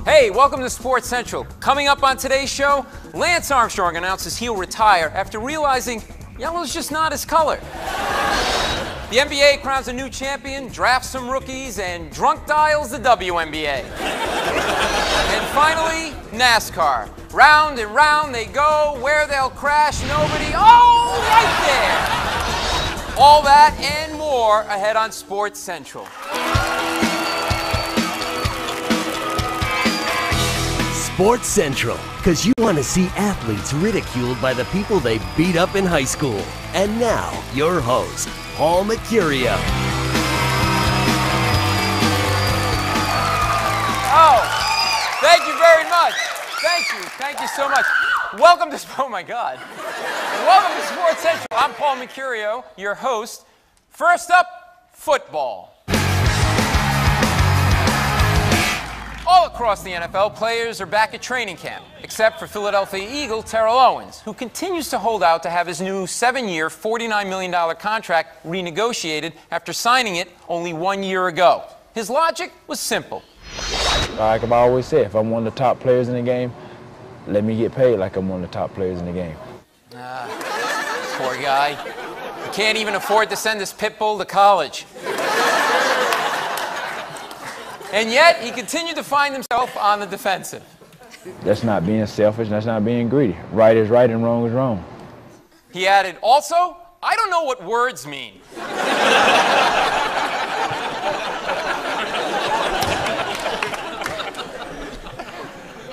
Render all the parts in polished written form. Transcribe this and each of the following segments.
Hey, welcome to Sports Central. Coming up on today's show, Lance Armstrong announces he'll retire after realizing yellow's just not his color. The NBA crowns a new champion, drafts some rookies, and drunk dials the WNBA. And finally, NASCAR. Round and round they go, where they'll crash, nobody, oh, right there! All that and more ahead on Sports Central. Sports Central, because you want to see athletes ridiculed by the people they beat up in high school. And now, your host, Paul Mecurio. Oh, thank you very much. Thank you so much. Welcome to, oh my God. Welcome to Sports Central. I'm Paul Mecurio, your host. First up, football. All across the NFL, players are back at training camp, except for Philadelphia Eagle Terrell Owens, who continues to hold out to have his new 7-year, $49 million contract renegotiated after signing it only 1 year ago. His logic was simple. Like I've always said, if I'm one of the top players in the game, let me get paid like I'm one of the top players in the game. Poor guy. He can't even afford to send his pit bull to college. And yet, he continued to find himself on the defensive. That's not being selfish, that's not being greedy. Right is right and wrong is wrong. He added, also, I don't know what words mean.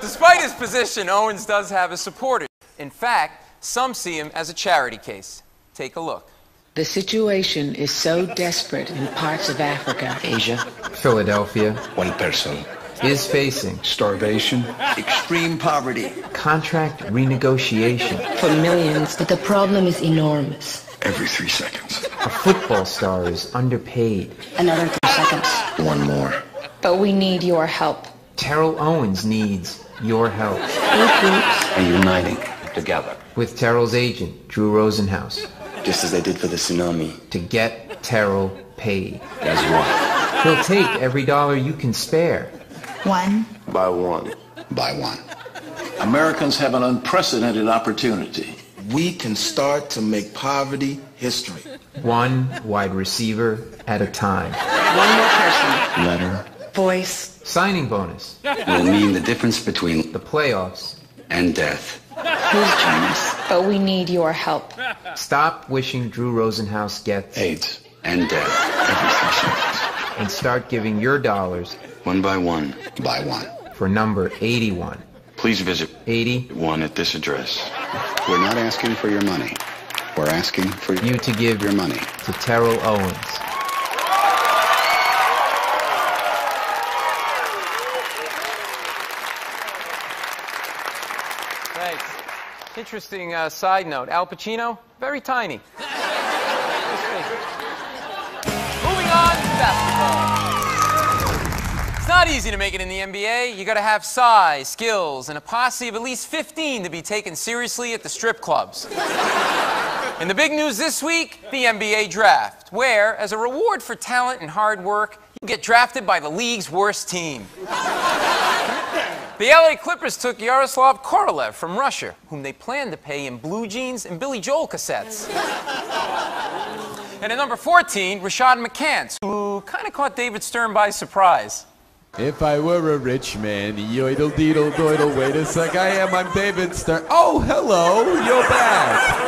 Despite his position, Owens does have his supporters. In fact, some see him as a charity case. Take a look. The situation is so desperate in parts of Africa, Asia. Philadelphia. One person is facing starvation, extreme poverty, contract renegotiation. For millions, but the problem is enormous. every 3 seconds. A football star is underpaid. Another 3 seconds. One more. But we need your help. Terrell Owens needs your help. Both groups And uniting together. With Terrell's agent, Drew Rosenhaus, Just as they did for the tsunami. to get Terrell paid. As one. He'll take every dollar you can spare. one. By one. By one. Americans have an unprecedented opportunity. We can start to make poverty history. One wide receiver at a time. One more person. Letter Voice. Signing bonus. will mean the difference between The playoffs. and death. Please join us. But we need your help. Stop wishing Drew Rosenhaus gets AIDS and death every 3 seconds. and start giving your dollars One by one. By one. for number 81. Please visit 81 at this address. We're not asking for your money. We're asking for you to give your money. to Terrell Owens. Thanks. Interesting side note. Al Pacino, very tiny. Moving on to basketball. It's not easy to make it in the NBA. You got to have size, skills, and a posse of at least 15 to be taken seriously at the strip clubs. And the big news this week, the NBA draft, where, as a reward for talent and hard work, you get drafted by the league's worst team. The LA Clippers took Yaroslav Korolev from Russia, whom they planned to pay in blue jeans and Billy Joel cassettes. And at number 14, Rashad McCants, who kind of caught David Stern by surprise. If I were a rich man, yoidle deedle doidle, wait a sec, I'm David Stern. Oh, hello, you're back.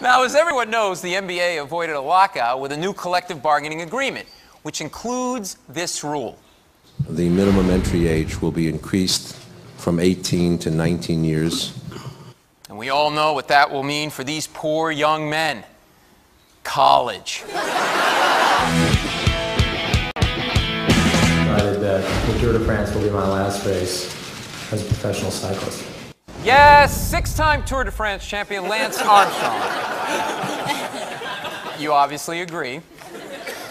Now, as everyone knows, the NBA avoided a lockout with a new collective bargaining agreement, which includes this rule. The minimum entry age will be increased from 18 to 19 years. And we all know what that will mean for these poor young men. College. Decided that the Tour de France will be my last race as a professional cyclist. Yes, 6-time Tour de France champion Lance Armstrong. You obviously agree.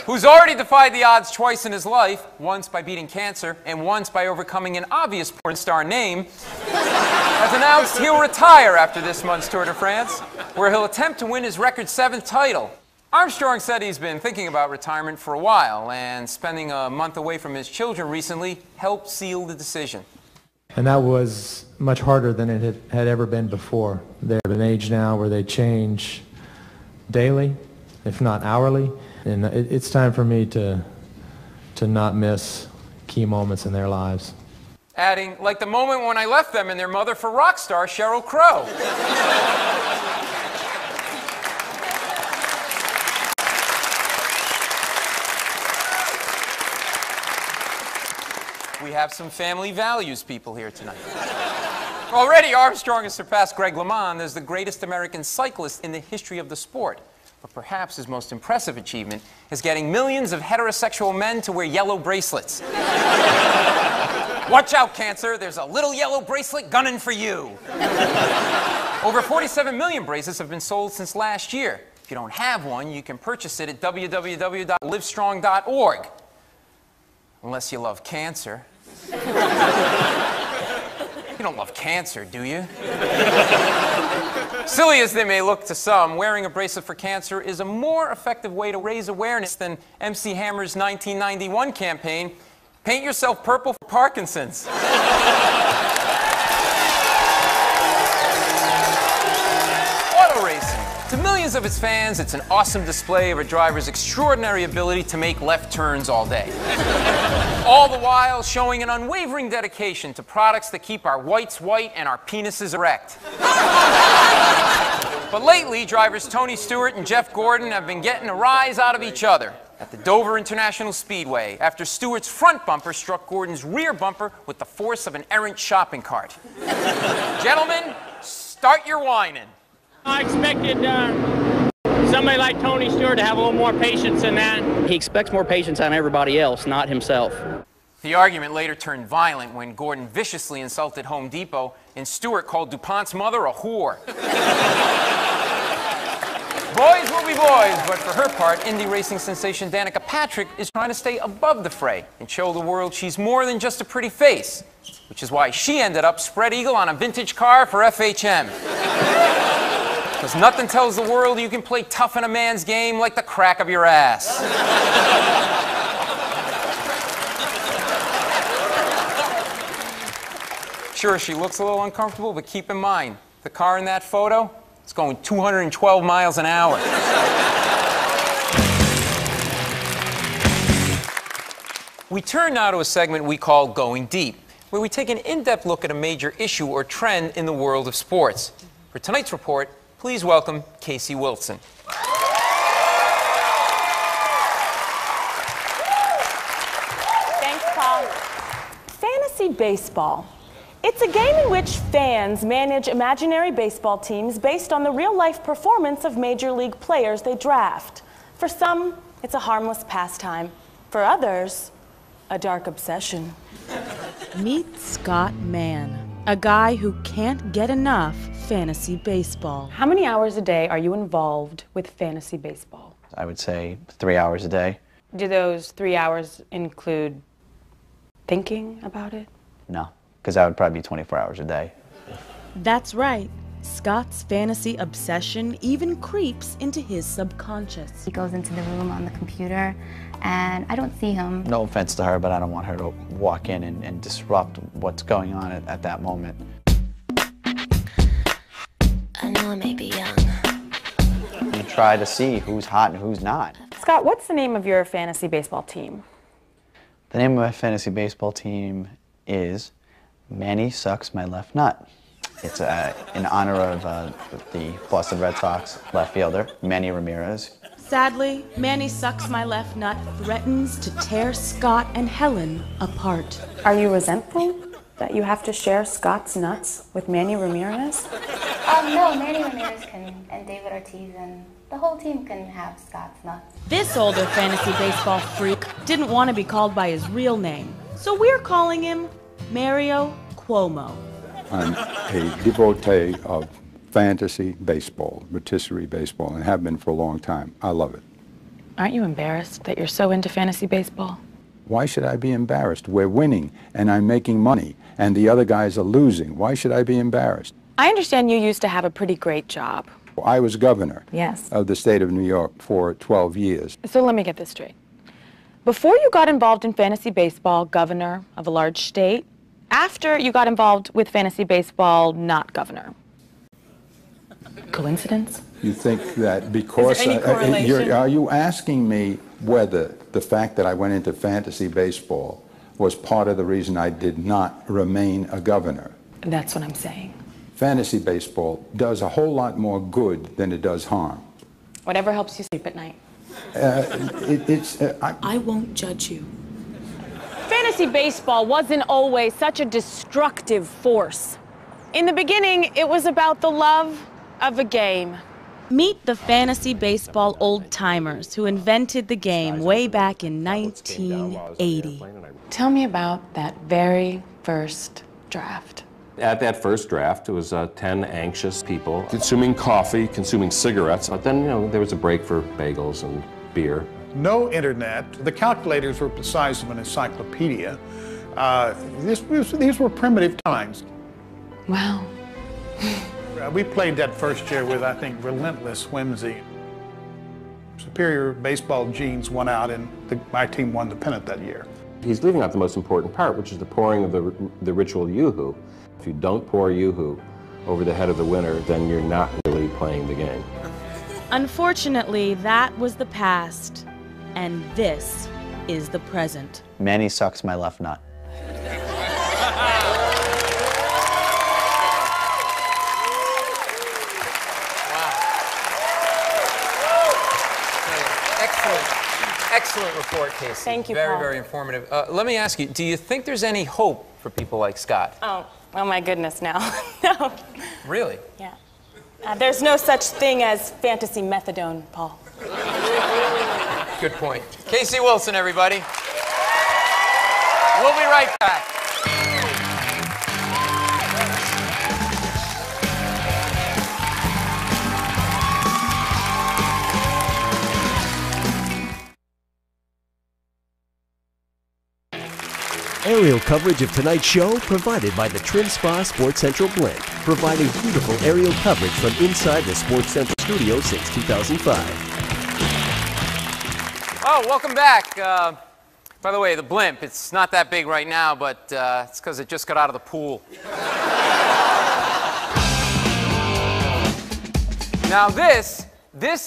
Who's already defied the odds twice in his life, once by beating cancer and once by overcoming an obvious porn star name, has announced he'll retire after this month's Tour de France, where he'll attempt to win his record 7th title. Armstrong said he's been thinking about retirement for a while, and spending a month away from his children recently helped seal the decision. And that was much harder than it had ever been before. They're at an age now where they change daily, if not hourly, and it's time for me to not miss key moments in their lives. Adding, like the moment when I left them and their mother for rock star Sheryl Crow. We have some family values people here tonight. Already, Armstrong has surpassed Greg LeMond as the greatest American cyclist in the history of the sport. But perhaps his most impressive achievement is getting millions of heterosexual men to wear yellow bracelets. Watch out, Cancer. There's a little yellow bracelet gunning for you. Over 47 million bracelets have been sold since last year. If you don't have one, you can purchase it at www.livestrong.org. Unless you love cancer. You don't love cancer, do you? Silly as they may look to some, wearing a bracelet for cancer is a more effective way to raise awareness than MC Hammer's 1991 campaign, Paint Yourself Purple for Parkinson's. Auto racing. To millions of its fans, it's an awesome display of a driver's extraordinary ability to make left turns all day. All the while showing an unwavering dedication to products that keep our whites white and our penises erect. But lately, drivers Tony Stewart and Jeff Gordon have been getting a rise out of each other at the Dover International Speedway after Stewart's front bumper struck Gordon's rear bumper with the force of an errant shopping cart. Gentlemen, start your whining. I expected somebody like Tony Stewart to have a little more patience than that. He expects more patience on everybody else, not himself. The argument later turned violent when Gordon viciously insulted Home Depot and Stewart called DuPont's mother a whore. Boys will be boys, but for her part, indie racing sensation Danica Patrick is trying to stay above the fray and show the world she's more than just a pretty face, which is why she ended up spread eagle on a vintage car for FHM. Because nothing tells the world you can play tough in a man's game like the crack of your ass. Sure, she looks a little uncomfortable, but keep in mind, the car in that photo, it's going 212 miles an hour. We turn now to a segment we call Going Deep, where we take an in-depth look at a major issue or trend in the world of sports. For tonight's report, please welcome Casey Wilson. Thanks, Paul. Fantasy baseball. It's a game in which fans manage imaginary baseball teams based on the real-life performance of major league players they draft. For some, it's a harmless pastime. For others, a dark obsession. Meet Scott Mann, a guy who can't get enough fantasy baseball. How many hours a day are you involved with fantasy baseball? I would say 3 hours a day. Do those 3 hours include thinking about it? No, because that would probably be 24 hours a day. That's right. Scott's fantasy obsession even creeps into his subconscious. He goes into the room on the computer, and I don't see him. No offense to her, but I don't want her to walk in and disrupt what's going on at that moment. I know I may be young. You try to see who's hot and who's not. Scott, what's the name of your fantasy baseball team? The name of my fantasy baseball team is Manny Sucks My Left Nut. It's in honor of the Boston Red Sox left fielder, Manny Ramirez. Sadly, Manny Sucks My Left Nut threatens to tear Scott and Helen apart. Are you resentful that you have to share Scott's nuts with Manny Ramirez? No, Manny Ramirez and David Ortiz and the whole team can have Scott's nuts. This older fantasy baseball freak didn't want to be called by his real name, so we're calling him Mario Cuomo. I'm a devotee of fantasy baseball, rotisserie baseball, and have been for a long time. I love it. Aren't you embarrassed that you're so into fantasy baseball? Why should I be embarrassed? We're winning, and I'm making money, and the other guys are losing. Why should I be embarrassed? I understand you used to have a pretty great job. I was governor Yes. of the state of New York for 12 years. So let me get this straight. Before you got involved in fantasy baseball, governor of a large state. After you got involved with fantasy baseball, not governor. Coincidence? You think that because... Is there any correlation? Are you asking me whether the fact that I went into fantasy baseball was part of the reason I did not remain a governor? That's what I'm saying. Fantasy baseball does a whole lot more good than it does harm. Whatever helps you sleep at night. I won't judge you. Fantasy baseball wasn't always such a destructive force. In the beginning, it was about the love of a game. Meet the fantasy baseball old-timers who invented the game way back in 1980. Tell me about that very first draft. At that first draft, it was 10 anxious people consuming coffee, consuming cigarettes. But then, there was a break for bagels and beer. No internet. The calculators were the size of an encyclopedia. These were primitive times. Wow. We played that first year with, I think, relentless whimsy. Superior baseball genes won out, and my team won the pennant that year. He's leaving out the most important part, which is the pouring of the ritual yoo-hoo. If you don't pour yoo-hoo over the head of the winner, then you're not really playing the game. Unfortunately, that was the past, and this is the present. Manny sucks my left nut. Excellent report, Casey. Thank you, Very, Paul. very informative. Let me ask you, do you think there's any hope for people like Scott? Oh my goodness, now. No. Really? Yeah. There's no such thing as fantasy methadone, Paul. Good point. Casey Wilson, everybody. We'll be right back. Aerial coverage of tonight's show provided by the Trim Spa Sports Central Blimp, providing beautiful aerial coverage from inside the Sports Central studio since 2005. Oh, welcome back. By the way, the blimp, it's not that big right now, but it's because it just got out of the pool. Now this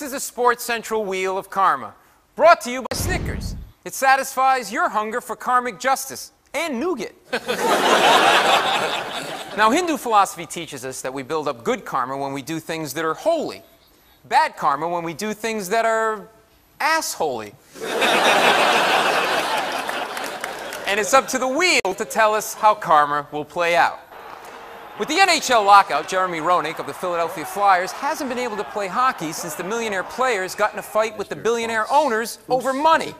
is a Sports Central Wheel of Karma, brought to you by Snickers. It satisfies your hunger for karmic justice and nougat. Now, Hindu philosophy teaches us that we build up good karma when we do things that are holy, bad karma when we do things that are ass-holy. And it's up to the wheel to tell us how karma will play out. With the NHL lockout, Jeremy Roenick of the Philadelphia Flyers hasn't been able to play hockey since the millionaire players got in a fight with the billionaire owners over money.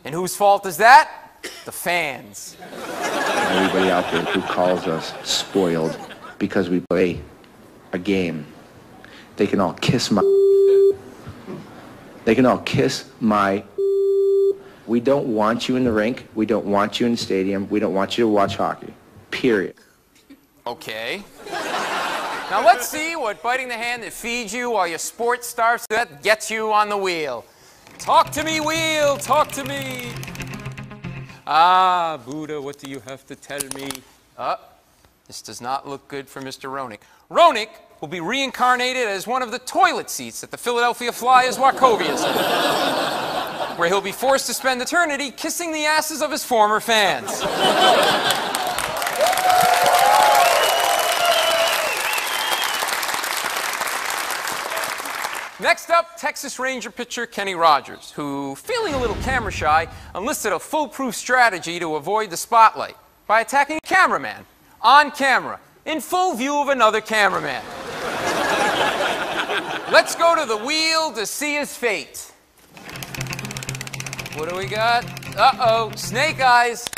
And whose fault is that? The fans. Everybody out there who calls us spoiled because we play a game, they can all kiss my... They can all kiss my... We don't want you in the rink. We don't want you in the stadium. We don't want you to watch hockey. Period. Okay. Now let's see what biting the hand that feeds you while your sport starves to death gets you on the wheel. Talk to me, wheel. Talk to me. Ah, Buddha, what do you have to tell me? This does not look good for Mr. Roenick. Roenick will be reincarnated as one of the toilet seats at the Philadelphia Flyers Wachovia Center, where he'll be forced to spend eternity kissing the asses of his former fans. Next up, Texas Ranger pitcher Kenny Rogers, who, feeling a little camera shy, enlisted a foolproof strategy to avoid the spotlight by attacking a cameraman on camera, in full view of another cameraman. Let's go to the wheel to see his fate. What do we got? Uh-oh, snake eyes.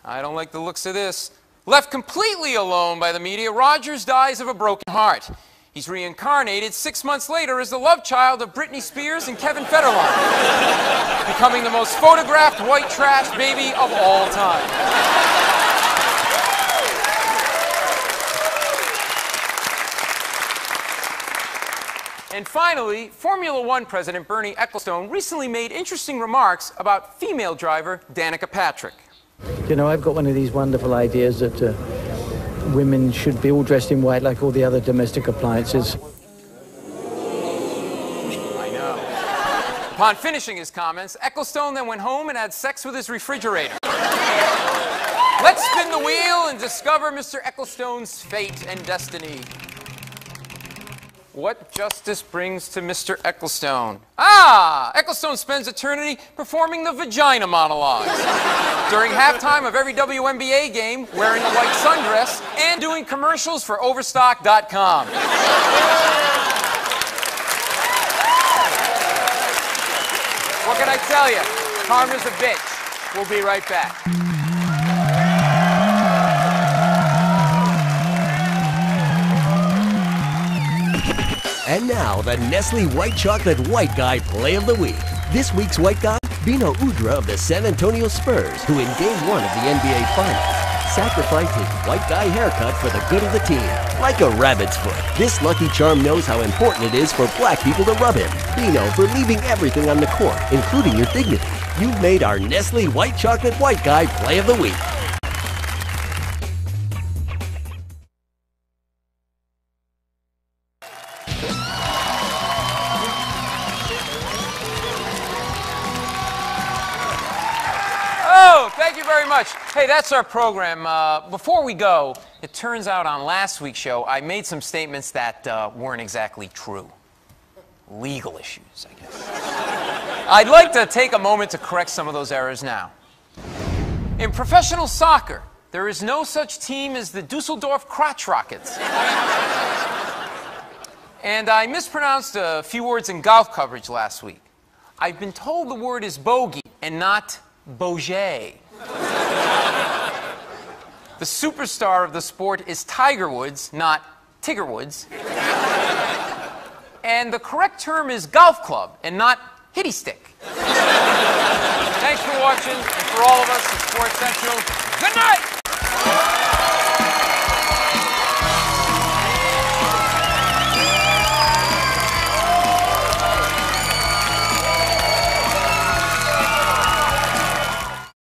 I don't like the looks of this. Left completely alone by the media, Rogers dies of a broken heart. He's reincarnated 6 months later as the love child of Britney Spears and Kevin Federline, becoming the most photographed white trash baby of all time. And finally, Formula One President Bernie Ecclestone recently made interesting remarks about female driver Danica Patrick. You know, I've got one of these wonderful ideas that women should be all dressed in white like all the other domestic appliances. I know. Upon finishing his comments, Ecclestone then went home and had sex with his refrigerator. Let's spin the wheel and discover Mr. Ecclestone's fate and destiny. What justice brings to Mr. Ecclestone? Ah! Ecclestone spends eternity performing the vagina monologues during halftime of every WNBA game, wearing a white sundress, and doing commercials for Overstock.com. What can I tell you? Karma's a bitch. We'll be right back. And now, the Nestle White Chocolate White Guy Play of the Week. This week's White Guy, Bino Udrih of the San Antonio Spurs, who in Game 1 of the NBA Finals sacrificed his white guy haircut for the good of the team. Like a rabbit's foot, this lucky charm knows how important it is for black people to rub him. Bino, for leaving everything on the court, including your dignity. You've made our Nestle White Chocolate White Guy Play of the Week. Oh, thank you very much. Hey, that's our program. Before we go, it turns out on last week's show, I made some statements that weren't exactly true. Legal issues, I guess. I'd like to take a moment to correct some of those errors now. In professional soccer, there is no such team as the Dusseldorf Crotch Rockets. And I mispronounced a few words in golf coverage last week. I've been told the word is bogey and not Boget. The superstar of the sport is Tiger Woods, not Tigger Woods. And the correct term is golf club and not hitty stick. Thanks for watching, and for all of us at Sports Central, good night!